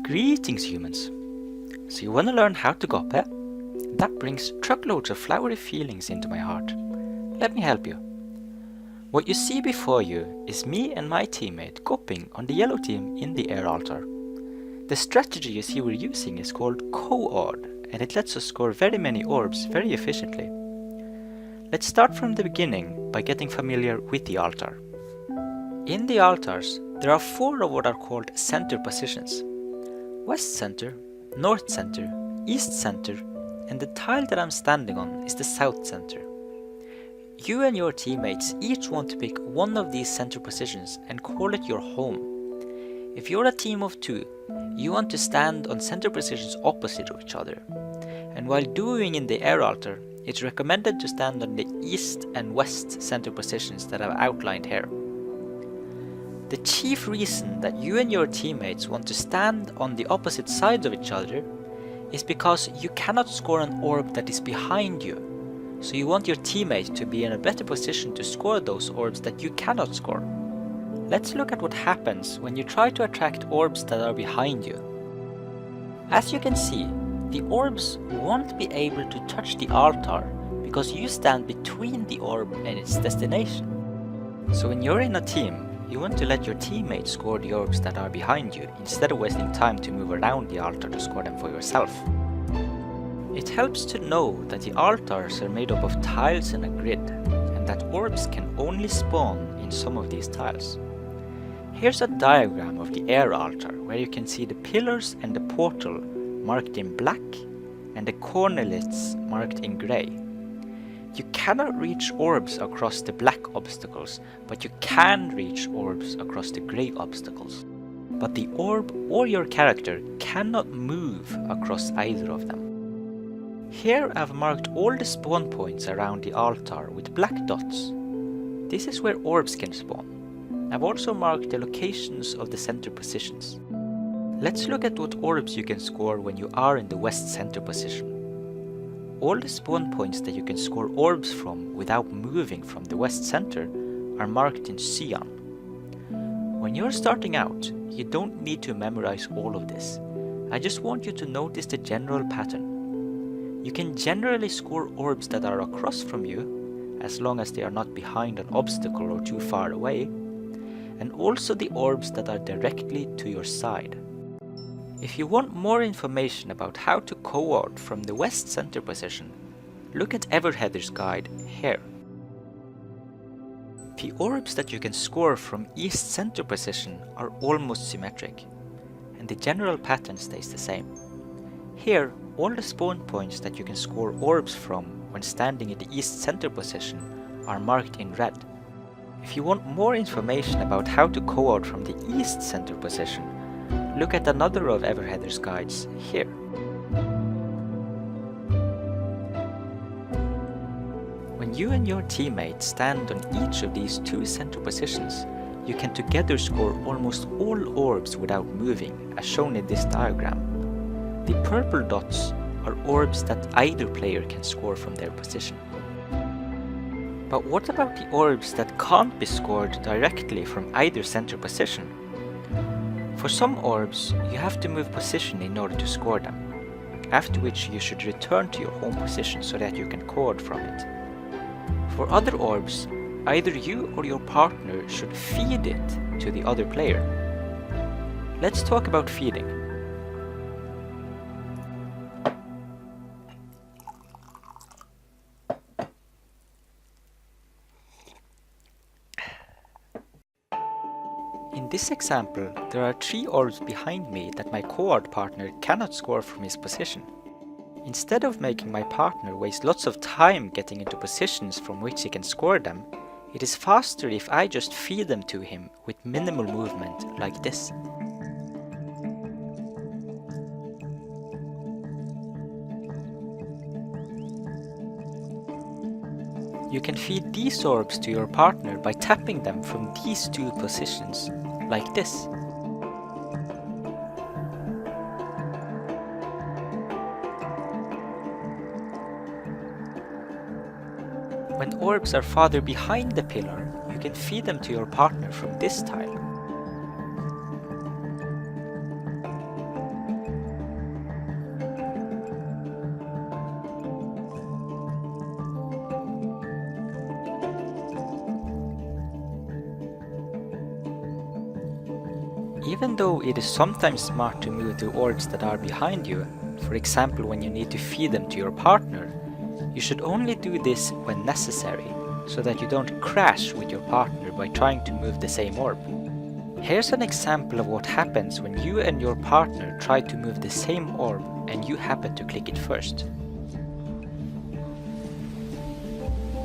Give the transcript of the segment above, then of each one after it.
Greetings humans! So you want to learn how to gope? That brings truckloads of flowery feelings into my heart. Let me help you. What you see before you is me and my teammate goping on the yellow team in the air altar. The strategy you see we're using is called Coord, and it lets us score very many orbs very efficiently. Let's start from the beginning by getting familiar with the altar. In the altars, there are 4 of what are called center positions. West center, north center, east center, and the tile that I'm standing on is the south center. You and your teammates each want to pick one of these center positions and call it your home. If you're a team of 2, you want to stand on center positions opposite of each other. And while doing in the air altar, it's recommended to stand on the east and west center positions that I've outlined here. The chief reason that you and your teammates want to stand on the opposite sides of each other is because you cannot score an orb that is behind you. So you want your teammate to be in a better position to score those orbs that you cannot score. Let's look at what happens when you try to attract orbs that are behind you. As you can see, the orbs won't be able to touch the altar because you stand between the orb and its destination. So when you're in a team, you want to let your teammates score the orbs that are behind you instead of wasting time to move around the altar to score them for yourself. It helps to know that the altars are made up of tiles in a grid and that orbs can only spawn in some of these tiles. Here's a diagram of the air altar where you can see the pillars and the portal marked in black and the cornerlets marked in grey. You cannot reach orbs across the black obstacles, but you can reach orbs across the grey obstacles. But the orb or your character cannot move across either of them. Here I've marked all the spawn points around the altar with black dots. This is where orbs can spawn. I've also marked the locations of the center positions. Let's look at what orbs you can score when you are in the west center position. All the spawn points that you can score orbs from without moving from the west center are marked in cyan. When you're starting out, you don't need to memorize all of this. I just want you to notice the general pattern. You can generally score orbs that are across from you, as long as they are not behind an obstacle or too far away, and also the orbs that are directly to your side. If you want more information about how to Coord from the west center position, look at Hedge's guide here. The orbs that you can score from east center position are almost symmetric, and the general pattern stays the same. Here, all the spawn points that you can score orbs from when standing in the east center position are marked in red. If you want more information about how to Coord from the east center position, look at another of Hedge's guides here. When you and your teammate stand on each of these 2 center positions, you can together score almost all orbs without moving, as shown in this diagram. The purple dots are orbs that either player can score from their position. But what about the orbs that can't be scored directly from either center position? For some orbs, you have to move position in order to score them, after which you should return to your home position so that you can Coord from it. For other orbs, either you or your partner should feed it to the other player. Let's talk about feeding. In this example, there are 3 orbs behind me that my Coord partner cannot score from his position. Instead of making my partner waste lots of time getting into positions from which he can score them, it is faster if I just feed them to him with minimal movement like this. You can feed these orbs to your partner by tapping them from these 2 positions, like this. When orbs are farther behind the pillar, you can feed them to your partner from this tile. Even though it is sometimes smart to move the orbs that are behind you, for example when you need to feed them to your partner, you should only do this when necessary, so that you don't crash with your partner by trying to move the same orb. Here's an example of what happens when you and your partner try to move the same orb and you happen to click it first.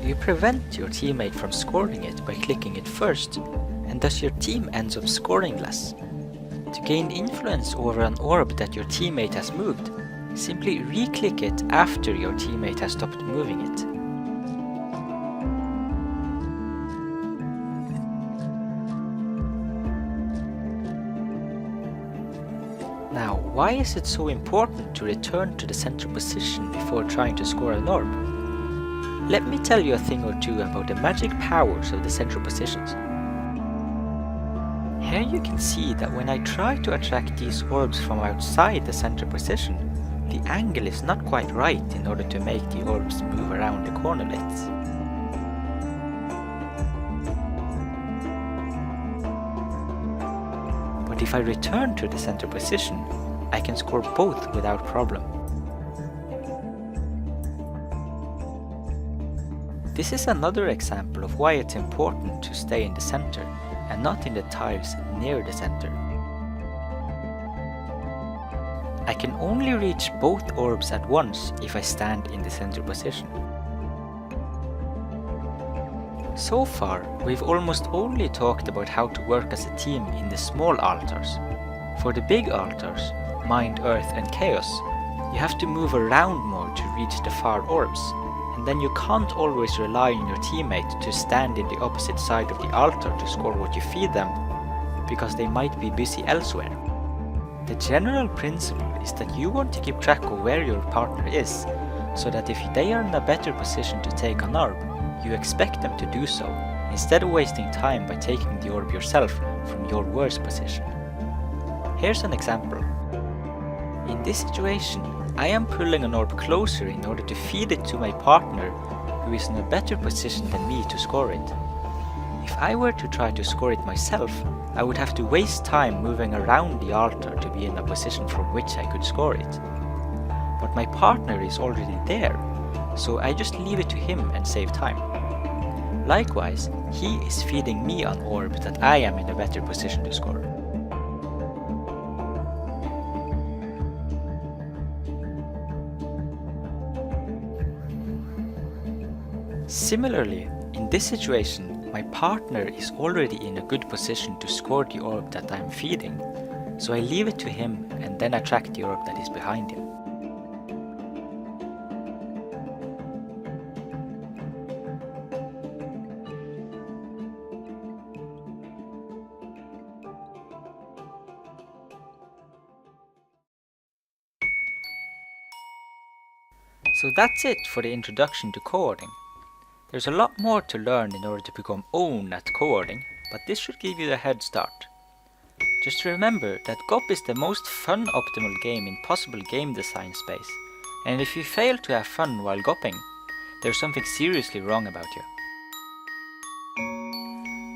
You prevent your teammate from scoring it by clicking it first, and thus your team ends up scoring less. To gain influence over an orb that your teammate has moved, simply re-click it after your teammate has stopped moving it. Now, why is it so important to return to the center position before trying to score an orb? Let me tell you a thing or two about the magic powers of the central positions. Here you can see that when I try to attract these orbs from outside the center position, the angle is not quite right in order to make the orbs move around the cornerlets. But if I return to the center position, I can score both without problem. This is another example of why it's important to stay in the center and not in the tiles near the center. I can only reach both orbs at once if I stand in the center position. So far, we've almost only talked about how to work as a team in the small altars. For the big altars, Mind, Earth and Chaos, you have to move around more to reach the far orbs, and then you can't always rely on your teammate to stand in the opposite side of the altar to score what you feed them, because they might be busy elsewhere. The general principle is that you want to keep track of where your partner is, so that if they are in a better position to take an orb, you expect them to do so, instead of wasting time by taking the orb yourself from your worst position. Here's an example. In this situation, I am pulling an orb closer in order to feed it to my partner, who is in a better position than me to score it. If I were to try to score it myself, I would have to waste time moving around the altar to be in a position from which I could score it. But my partner is already there, so I just leave it to him and save time. Likewise, he is feeding me an orb that I am in a better position to score. Similarly, in this situation, my partner is already in a good position to score the orb that I am feeding, so I leave it to him and then attract the orb that is behind him. So that's it for the introduction to coording. There's a lot more to learn in order to become own at coording, but this should give you a head start. Just remember that GOP is the most fun optimal game in possible game design space, and if you fail to have fun while GOPing, there's something seriously wrong about you.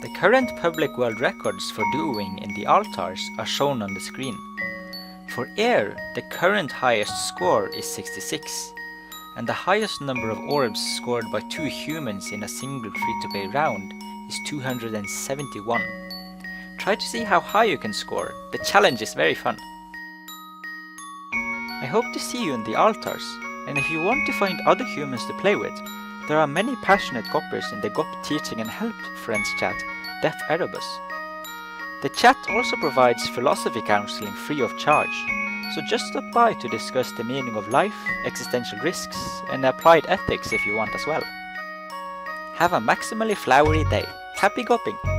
The current public world records for duoing in the altars are shown on the screen. For air, the current highest score is 66. And the highest number of orbs scored by 2 humans in a single free-to-play round is 271. Try to see how high you can score, the challenge is very fun. I hope to see you in the altars, and if you want to find other humans to play with, there are many passionate GOPers in the GOP Teaching and Help Friends chat, Deaf Erebus. The chat also provides philosophy counseling free of charge, so just stop by to discuss the meaning of life, existential risks, and applied ethics if you want as well. Have a maximally flowery day. Happy GOPing!